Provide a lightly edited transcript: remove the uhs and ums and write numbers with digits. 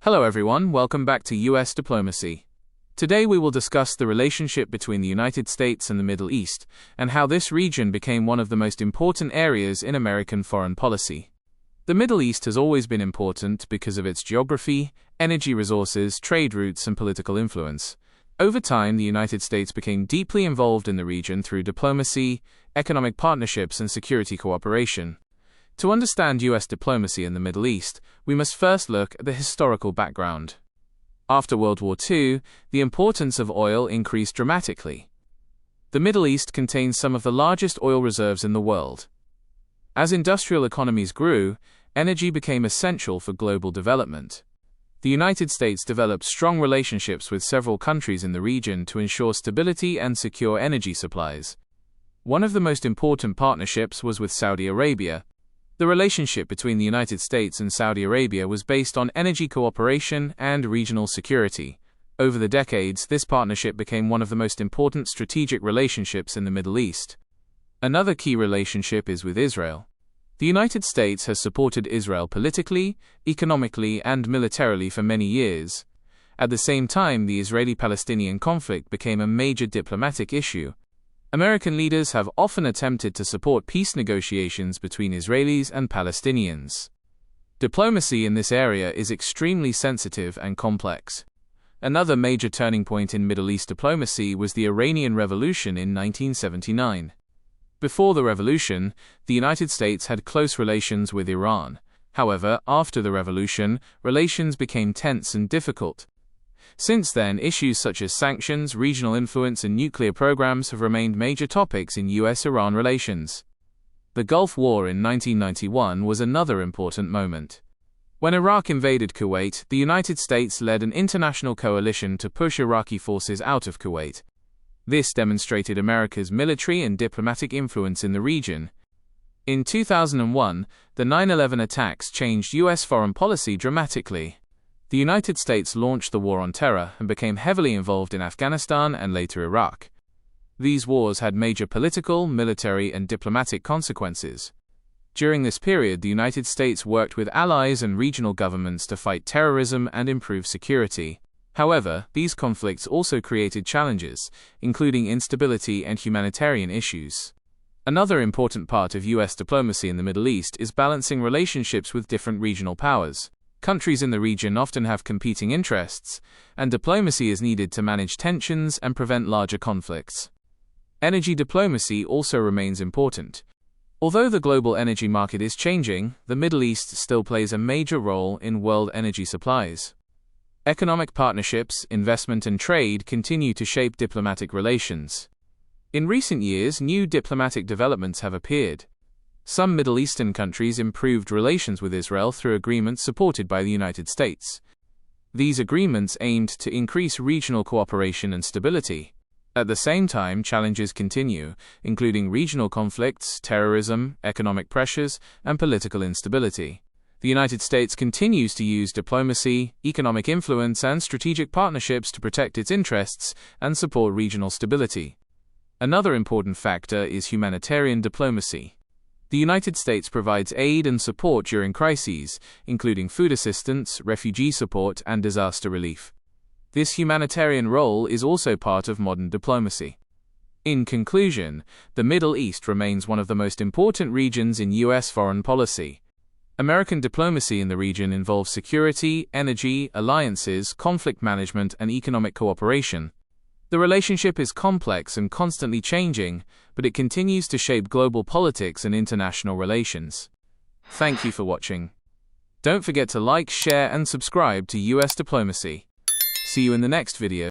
Hello everyone, welcome back to US Diplomacy. Today we will discuss the relationship between the United States and the Middle East, and how this region became one of the most important areas in American foreign policy. The Middle East has always been important because of its geography, energy resources, trade routes, and political influence. Over time, the United States became deeply involved in the region through diplomacy, economic partnerships, and security cooperation. To understand US diplomacy in the Middle East, we must first look at the historical background. After World War II, the importance of oil increased dramatically. The Middle East contains some of the largest oil reserves in the world. As industrial economies grew, energy became essential for global development. The United States developed strong relationships with several countries in the region to ensure stability and secure energy supplies. One of the most important partnerships was with Saudi Arabia. The relationship between the United States and Saudi Arabia was based on energy cooperation and regional security. Over the decades, this partnership became one of the most important strategic relationships in the Middle East. Another key relationship is with Israel. The United States has supported Israel politically, economically, and militarily for many years. At the same time, the Israeli-Palestinian conflict became a major diplomatic issue. American leaders have often attempted to support peace negotiations between Israelis and Palestinians. Diplomacy in this area is extremely sensitive and complex. Another major turning point in Middle East diplomacy was the Iranian Revolution in 1979. Before the revolution, the United States had close relations with Iran. However, after the revolution, relations became tense and difficult. Since then, issues such as sanctions, regional influence, and nuclear programs have remained major topics in US-Iran relations. The Gulf War in 1991 was another important moment. When Iraq invaded Kuwait, the United States led an international coalition to push Iraqi forces out of Kuwait. This demonstrated America's military and diplomatic influence in the region. In 2001, the 9/11 attacks changed US foreign policy dramatically. The United States launched the War on Terror and became heavily involved in Afghanistan and later Iraq. These wars had major political, military, and diplomatic consequences. During this period, the United States worked with allies and regional governments to fight terrorism and improve security. However, these conflicts also created challenges, including instability and humanitarian issues. Another important part of US diplomacy in the Middle East is balancing relationships with different regional powers. Countries in the region often have competing interests, and diplomacy is needed to manage tensions and prevent larger conflicts. Energy diplomacy also remains important. Although the global energy market is changing, the Middle East still plays a major role in world energy supplies. Economic partnerships, investment, and trade continue to shape diplomatic relations. In recent years, new diplomatic developments have appeared. Some Middle Eastern countries improved relations with Israel through agreements supported by the United States. These agreements aimed to increase regional cooperation and stability. At the same time, challenges continue, including regional conflicts, terrorism, economic pressures, and political instability. The United States continues to use diplomacy, economic influence, and strategic partnerships to protect its interests and support regional stability. Another important factor is humanitarian diplomacy. The United States provides aid and support during crises, including food assistance, refugee support, and disaster relief. This humanitarian role is also part of modern diplomacy. In conclusion, the Middle East remains one of the most important regions in US foreign policy. American diplomacy in the region involves security, energy, alliances, conflict management, and economic cooperation. The relationship is complex and constantly changing, but it continues to shape global politics and international relations. Thank you for watching. Don't forget to like, share, and subscribe to US Diplomacy. See you in the next video.